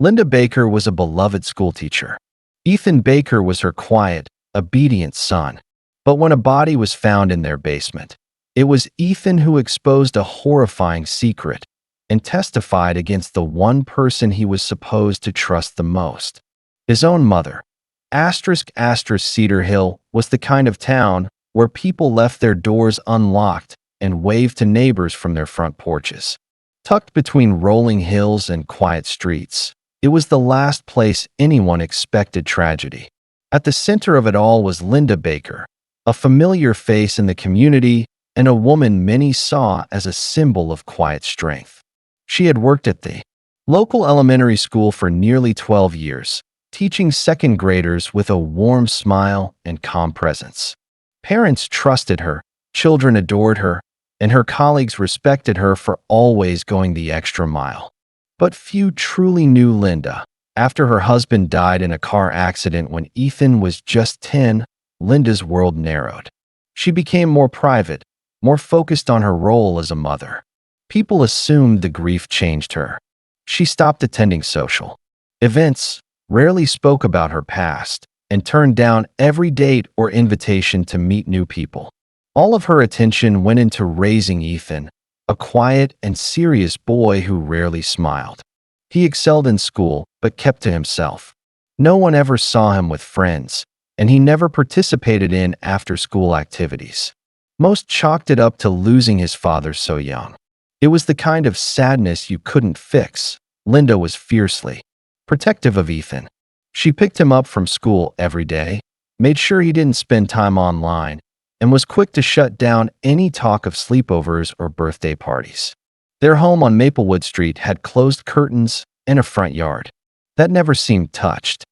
Linda Baker was a beloved schoolteacher. Ethan Baker was her quiet, obedient son. But when a body was found in their basement, it was Ethan who exposed a horrifying secret and testified against the one person he was supposed to trust the most, his own mother. Cedar Hill was the kind of town where people left their doors unlocked and waved to neighbors from their front porches. Tucked between rolling hills and quiet streets, it was the last place anyone expected tragedy. At the center of it all was Linda Baker, a familiar face in the community and a woman many saw as a symbol of quiet strength. She had worked at the local elementary school for nearly 12 years, teaching second graders with a warm smile and calm presence. Parents trusted her, children adored her, and her colleagues respected her for always going the extra mile. But few truly knew Linda. After her husband died in a car accident when Ethan was just 10, Linda's world narrowed. She became more private, more focused on her role as a mother. People assumed the grief changed her. She stopped attending social events, rarely spoke about her past, and turned down every date or invitation to meet new people. All of her attention went into raising Ethan, a quiet and serious boy who rarely smiled. He excelled in school, but kept to himself. No one ever saw him with friends, and he never participated in after-school activities. Most chalked it up to losing his father so young. It was the kind of sadness you couldn't fix. Linda was fiercely protective of Ethan. She picked him up from school every day, made sure he didn't spend time online, and was quick to shut down any talk of sleepovers or birthday parties. Their home on Maplewood Street had closed curtains and a front yard that never seemed touched.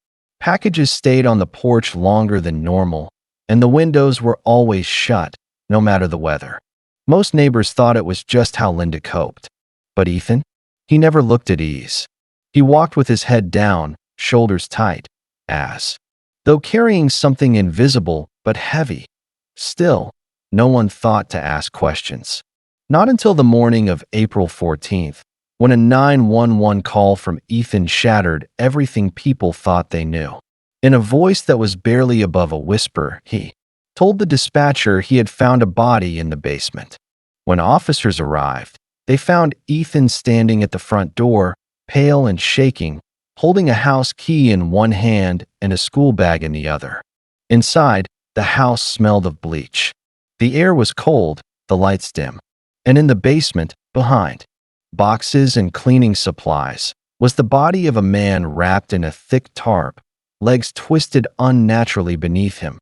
Packages stayed on the porch longer than normal, and the windows were always shut, no matter the weather. Most neighbors thought it was just how Linda coped. But Ethan? He never looked at ease. He walked with his head down, shoulders tight, as though carrying something invisible but heavy. Still, no one thought to ask questions. Not until the morning of April 14th, when a 911 call from Ethan shattered everything people thought they knew. In a voice that was barely above a whisper, he told the dispatcher he had found a body in the basement. When officers arrived, they found Ethan standing at the front door, pale and shaking, holding a house key in one hand and a school bag in the other. Inside, the house smelled of bleach. The air was cold, the lights dim. And in the basement, behind boxes and cleaning supplies, was the body of a man wrapped in a thick tarp, legs twisted unnaturally beneath him.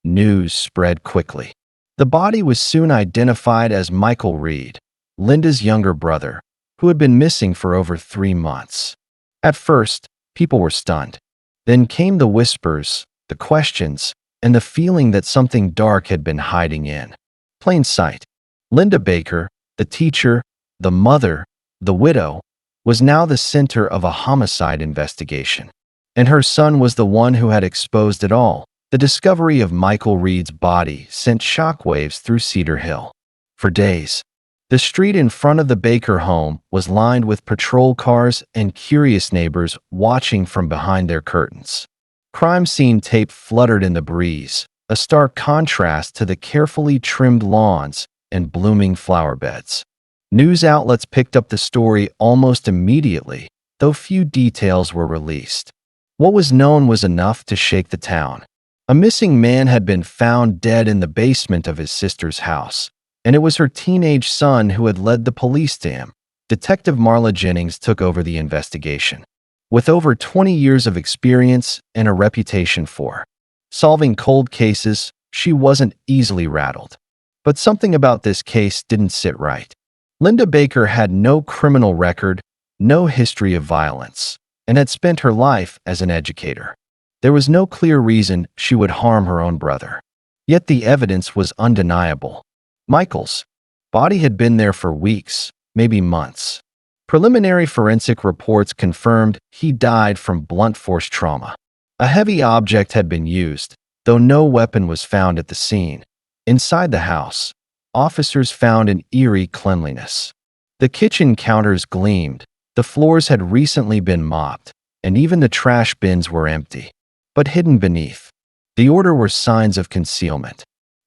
News spread quickly. The body was soon identified as Michael Reed, Linda's younger brother, who had been missing for over 3 months. At first, people were stunned. Then came the whispers, the questions, and the feeling that something dark had been hiding in plain sight. Linda Baker, the teacher, the mother, the widow, was now the center of a homicide investigation. And her son was the one who had exposed it all. The discovery of Michael Reed's body sent shockwaves through Cedar Hill. For days, the street in front of the Baker home was lined with patrol cars and curious neighbors watching from behind their curtains. Crime scene tape fluttered in the breeze, a stark contrast to the carefully trimmed lawns and blooming flower beds. News outlets picked up the story almost immediately, though few details were released. What was known was enough to shake the town. A missing man had been found dead in the basement of his sister's house, and it was her teenage son who had led the police to him. Detective Marla Jennings took over the investigation. With over 20 years of experience and a reputation for solving cold cases, she wasn't easily rattled. But something about this case didn't sit right. Linda Baker had no criminal record, no history of violence, and had spent her life as an educator. There was no clear reason she would harm her own brother. Yet the evidence was undeniable. Michael's body had been there for weeks, maybe months. Preliminary forensic reports confirmed he died from blunt force trauma. A heavy object had been used, though no weapon was found at the scene. Inside the house, officers found an eerie cleanliness. The kitchen counters gleamed, the floors had recently been mopped, and even the trash bins were empty. But hidden beneath the order were signs of concealment.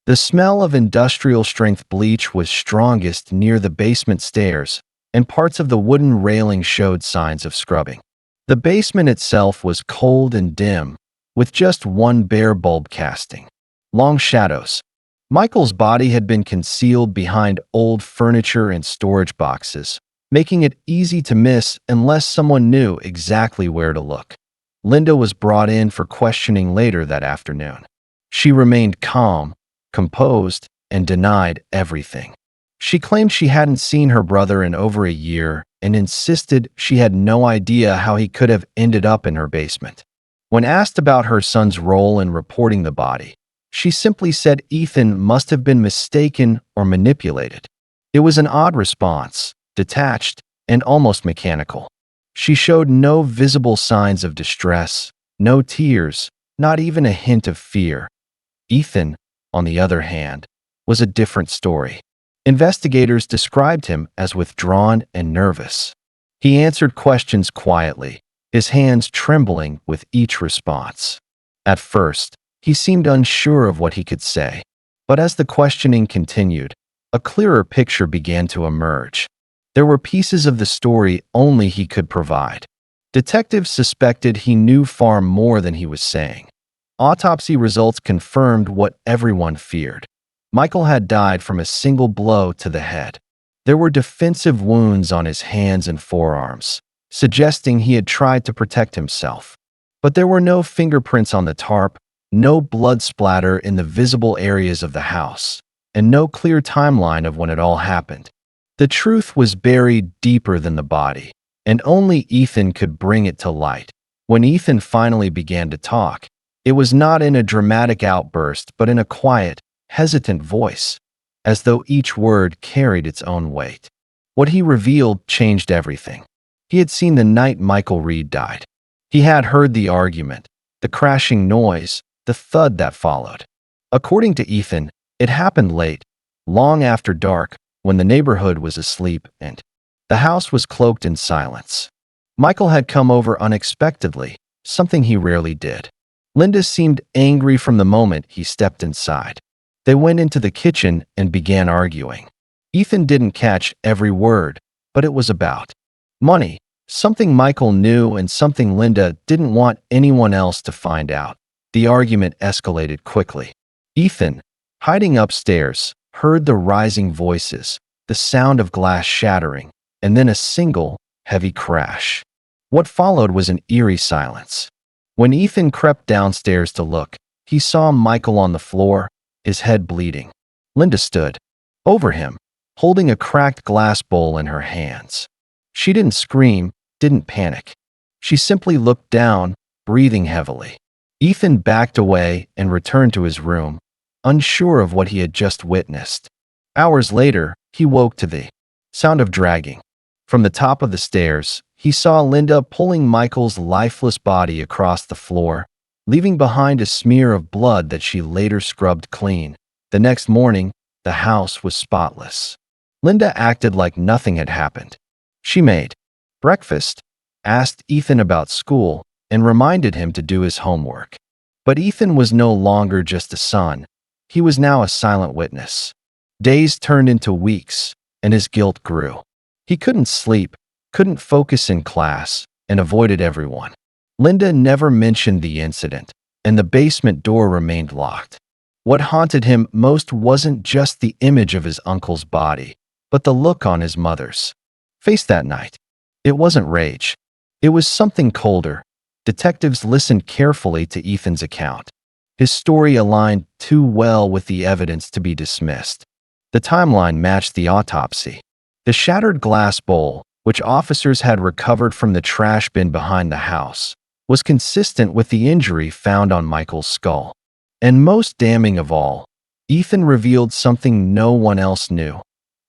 The smell of industrial-strength bleach was strongest near the basement stairs, and parts of the wooden railing showed signs of scrubbing. The basement itself was cold and dim, with just one bare bulb casting long shadows. Michael's body had been concealed behind old furniture and storage boxes, making it easy to miss unless someone knew exactly where to look. Linda was brought in for questioning later that afternoon. She remained calm, composed, and denied everything. She claimed she hadn't seen her brother in over a year and insisted she had no idea how he could have ended up in her basement. When asked about her son's role in reporting the body, she simply said Ethan must have been mistaken or manipulated. It was an odd response, detached and almost mechanical. She showed no visible signs of distress, no tears, not even a hint of fear. Ethan, on the other hand, was a different story. Investigators described him as withdrawn and nervous. He answered questions quietly, his hands trembling with each response. At first, he seemed unsure of what he could say, but as the questioning continued, a clearer picture began to emerge. There were pieces of the story only he could provide. Detectives suspected he knew far more than he was saying. Autopsy results confirmed what everyone feared. Michael had died from a single blow to the head. There were defensive wounds on his hands and forearms, suggesting he had tried to protect himself. But there were no fingerprints on the tarp, no blood splatter in the visible areas of the house, and no clear timeline of when it all happened. The truth was buried deeper than the body, and only Ethan could bring it to light. When Ethan finally began to talk, it was not in a dramatic outburst, but in a quiet, hesitant voice, as though each word carried its own weight. What he revealed changed everything. He had seen the night Michael Reed died. He had heard the argument, the crashing noise, the thud that followed. According to Ethan, it happened late, long after dark, when the neighborhood was asleep and the house was cloaked in silence. Michael had come over unexpectedly, something he rarely did. Linda seemed angry from the moment he stepped inside. They went into the kitchen and began arguing. Ethan didn't catch every word, but it was about money, something Michael knew and something Linda didn't want anyone else to find out. The argument escalated quickly. Ethan, hiding upstairs, heard the rising voices, the sound of glass shattering, and then a single, heavy crash. What followed was an eerie silence. When Ethan crept downstairs to look, he saw Michael on the floor, his head bleeding. Linda stood over him, holding a cracked glass bowl in her hands. She didn't scream, didn't panic. She simply looked down, breathing heavily. Ethan backed away and returned to his room, unsure of what he had just witnessed. Hours later, he woke to the sound of dragging. From the top of the stairs, he saw Linda pulling Michael's lifeless body across the floor, leaving behind a smear of blood that she later scrubbed clean. The next morning, the house was spotless. Linda acted like nothing had happened. She made breakfast, asked Ethan about school, and reminded him to do his homework. But Ethan was no longer just a son. He was now a silent witness. Days turned into weeks, and his guilt grew. He couldn't sleep, couldn't focus in class, and avoided everyone. Linda never mentioned the incident, and the basement door remained locked. What haunted him most wasn't just the image of his uncle's body, but the look on his mother's face that night. It wasn't rage. It was something colder. Detectives listened carefully to Ethan's account. His story aligned too well with the evidence to be dismissed. The timeline matched the autopsy. The shattered glass bowl, which officers had recovered from the trash bin behind the house, was consistent with the injury found on Michael's skull. And most damning of all, Ethan revealed something no one else knew.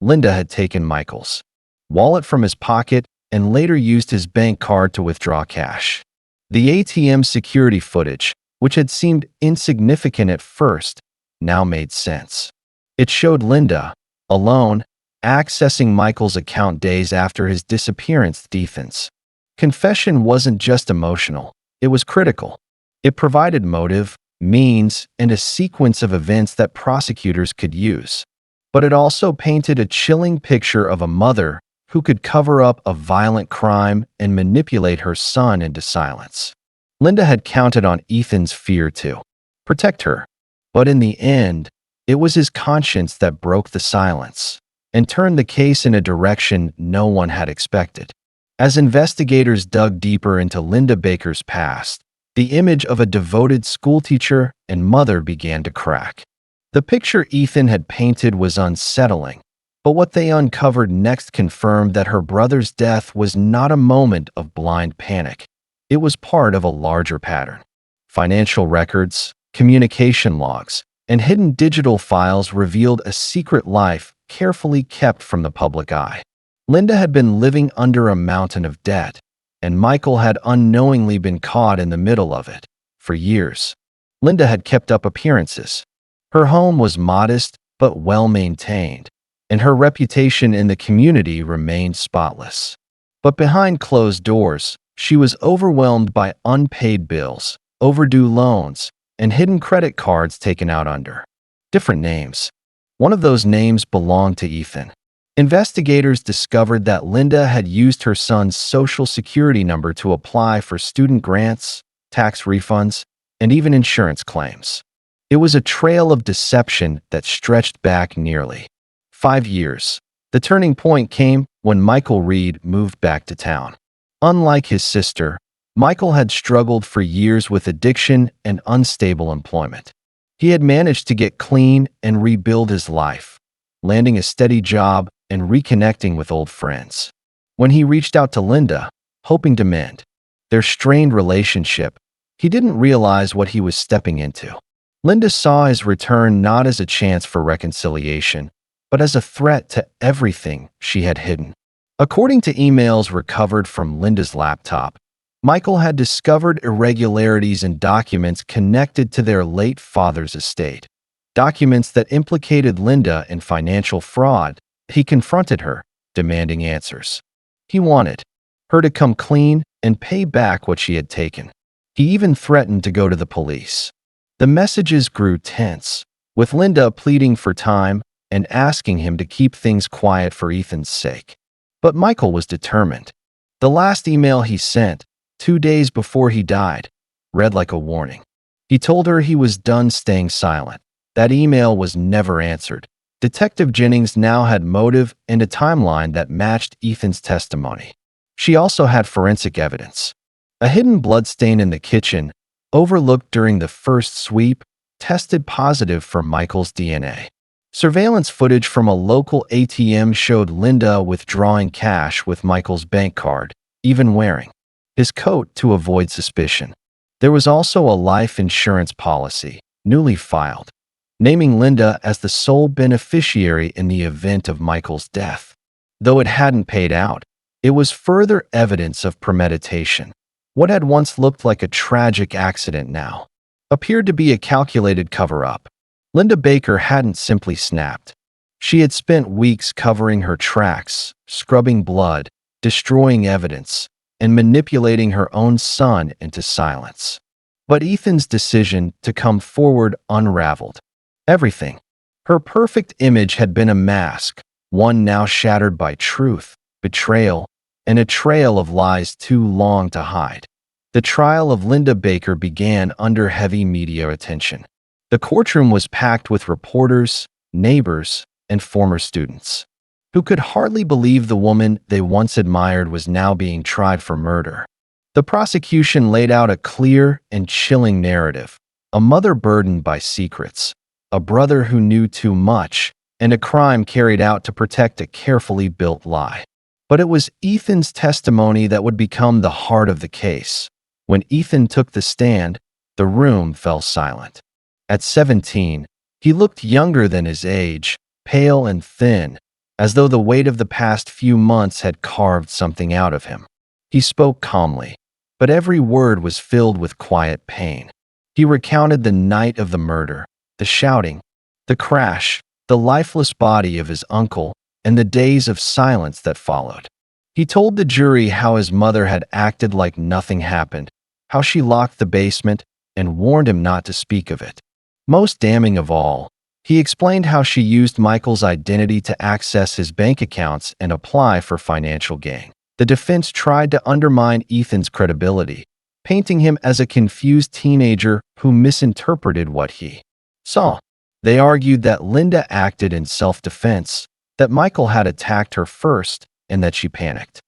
Linda had taken Michael's wallet from his pocket and later used his bank card to withdraw cash. The ATM security footage, which had seemed insignificant at first, now made sense. It showed Linda, alone, accessing Michael's account days after his disappearance. Ethan's Confession wasn't just emotional, it was critical. It provided motive, means, and a sequence of events that prosecutors could use. But it also painted a chilling picture of a mother who could cover up a violent crime and manipulate her son into silence. Linda had counted on Ethan's fear to protect her, but in the end, it was his conscience that broke the silence and turned the case in a direction no one had expected. As investigators dug deeper into Linda Baker's past, the image of a devoted schoolteacher and mother began to crack. The picture Ethan had painted was unsettling, but what they uncovered next confirmed that her brother's death was not a moment of blind panic. It was part of a larger pattern. Financial records, communication logs, and hidden digital files revealed a secret life carefully kept from the public eye. Linda had been living under a mountain of debt, and Michael had unknowingly been caught in the middle of it. For years, Linda had kept up appearances. Her home was modest but well-maintained, and her reputation in the community remained spotless. But behind closed doors, she was overwhelmed by unpaid bills, overdue loans, and hidden credit cards taken out under different names. One of those names belonged to Ethan. Investigators discovered that Linda had used her son's social security number to apply for student grants, tax refunds, and even insurance claims. It was a trail of deception that stretched back nearly 5 years. The turning point came when Michael Reed moved back to town. Unlike his sister, Michael had struggled for years with addiction and unstable employment. He had managed to get clean and rebuild his life, landing a steady job and reconnecting with old friends. When he reached out to Linda, hoping to mend their strained relationship, he didn't realize what he was stepping into. Linda saw his return not as a chance for reconciliation, but as a threat to everything she had hidden. According to emails recovered from Linda's laptop, Michael had discovered irregularities in documents connected to their late father's estate. Documents that implicated Linda in financial fraud. He confronted her, demanding answers. He wanted her to come clean and pay back what she had taken. He even threatened to go to the police. The messages grew tense, with Linda pleading for time and asking him to keep things quiet for Ethan's sake. But Michael was determined. The last email he sent, 2 days before he died, read like a warning. He told her he was done staying silent. That email was never answered. Detective Jennings now had motive and a timeline that matched Ethan's testimony. She also had forensic evidence. A hidden bloodstain in the kitchen, overlooked during the first sweep, tested positive for Michael's DNA. Surveillance footage from a local ATM showed Linda withdrawing cash with Michael's bank card, even wearing his coat to avoid suspicion. There was also a life insurance policy, newly filed, naming Linda as the sole beneficiary in the event of Michael's death. Though it hadn't paid out, it was further evidence of premeditation. What had once looked like a tragic accident now appeared to be a calculated cover-up. Linda Baker hadn't simply snapped. She had spent weeks covering her tracks, scrubbing blood, destroying evidence, and manipulating her own son into silence. But Ethan's decision to come forward unraveled everything. Her perfect image had been a mask, one now shattered by truth, betrayal, and a trail of lies too long to hide. The trial of Linda Baker began under heavy media attention. The courtroom was packed with reporters, neighbors, and former students, who could hardly believe the woman they once admired was now being tried for murder. The prosecution laid out a clear and chilling narrative: a mother burdened by secrets, a brother who knew too much, and a crime carried out to protect a carefully built lie. But it was Ethan's testimony that would become the heart of the case. When Ethan took the stand, the room fell silent. At 17, he looked younger than his age, pale and thin, as though the weight of the past few months had carved something out of him. He spoke calmly, but every word was filled with quiet pain. He recounted the night of the murder, the shouting, the crash, the lifeless body of his uncle, and the days of silence that followed. He told the jury how his mother had acted like nothing happened, how she locked the basement, and warned him not to speak of it. Most damning of all, he explained how she used Michael's identity to access his bank accounts and apply for financial gain. The defense tried to undermine Ethan's credibility, painting him as a confused teenager who misinterpreted what he saw. They argued that Linda acted in self-defense, that Michael had attacked her first, and that she panicked.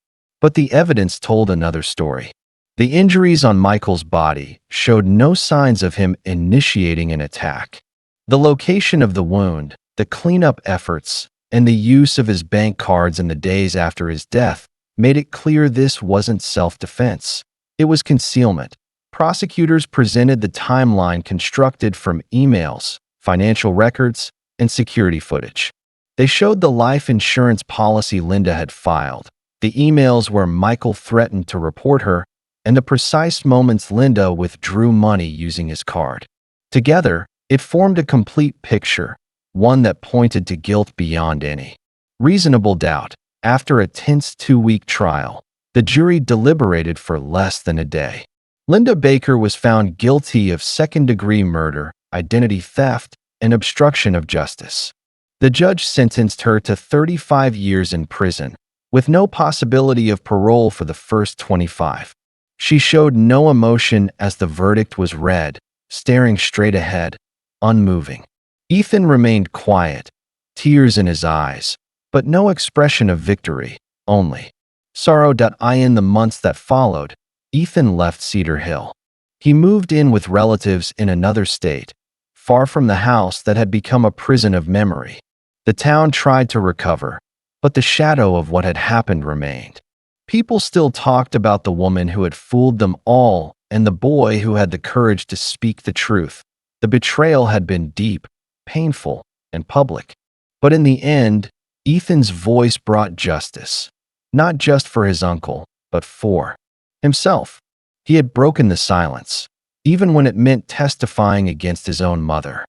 But the evidence told another story. The injuries on Michael's body showed no signs of him initiating an attack. The location of the wound, the cleanup efforts, and the use of his bank cards in the days after his death made it clear this wasn't self-defense. It was concealment. Prosecutors presented the timeline constructed from emails, financial records, and security footage. They showed the life insurance policy Linda had filed, the emails where Michael threatened to report her, and the precise moments Linda withdrew money using his card. Together, it formed a complete picture, one that pointed to guilt beyond any reasonable doubt. After a tense 2-week trial, the jury deliberated for less than a day. Linda Baker was found guilty of second-degree murder, identity theft, and obstruction of justice. The judge sentenced her to 35 years in prison, with no possibility of parole for the first 25. She showed no emotion as the verdict was read, staring straight ahead, unmoving. Ethan remained quiet, tears in his eyes, but no expression of victory, only sorrow. In the months that followed, Ethan left Cedar Hill. He moved in with relatives in another state, far from the house that had become a prison of memory. The town tried to recover, but the shadow of what had happened remained. People still talked about the woman who had fooled them all and the boy who had the courage to speak the truth. The betrayal had been deep, painful, and public. But in the end, Ethan's voice brought justice, not just for his uncle, but for himself. He had broken the silence, even when it meant testifying against his own mother.